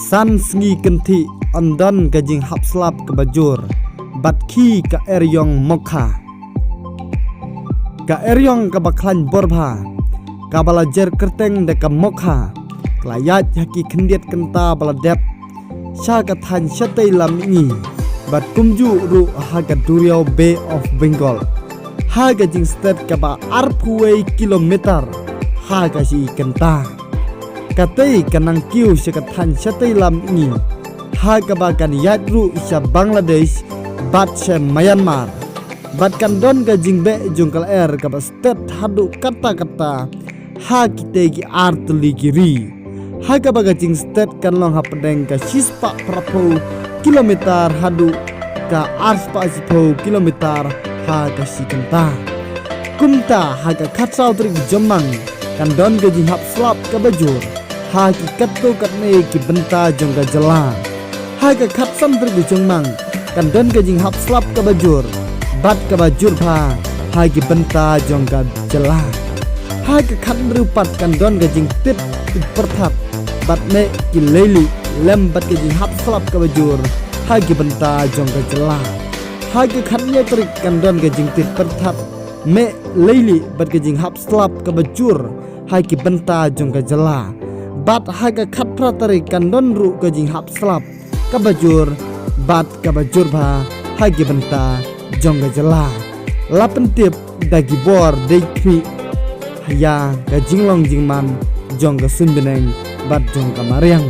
san sengi kenti ondan gajing hapslap ke bajur bat khi ka eryong mokha ka eryong ka baklan borba ka balajer kerteng de ka mokha klayat haki khendiet kenta baladep sha ka than shatai lam ni bat kumju ru ha ka Duriau Bay of Bengal ha gajing state ka ba arpuai kilometer ha ka si kenta katai kanang kiu sekatan shatai lam ini ha kabakan yadru isya Bangladesh bat se Myanmar bat kan don gajing be jungkal air kaba state hadu kata-kata ha kitegi artuli giri ha kabagajing state kan long ha pedeng ka sispa prapo kilometer hadu ka arspa sipo kilometer ha ka sikenta kumta ha ka khatsau trik jomang kan don gajing hap slap ka bajur ha ki katto katne ki benta jongga jala ha ka khat sam tri jongmang kan don gajing hap slap ka bajur bat ka bajur pha ha ki benta jongga jala ha ka khat rupat kan don gajing tit perthap bat ne ki leili lem bat gajing hap slap ka bajur ha ki benta jongga jala ha ka khat ne tri kan don gajing tit perthap me leili bat gajing hap slap ka bajur ha ki benta jongga jala bat haga khatra tari kandon ru gajing hap slap kabajur bat kabajur bha hagi benta jongga jala lapen tip dagi bor dekri haya gajing long jingman jongga sunbeneng bat jongga mariang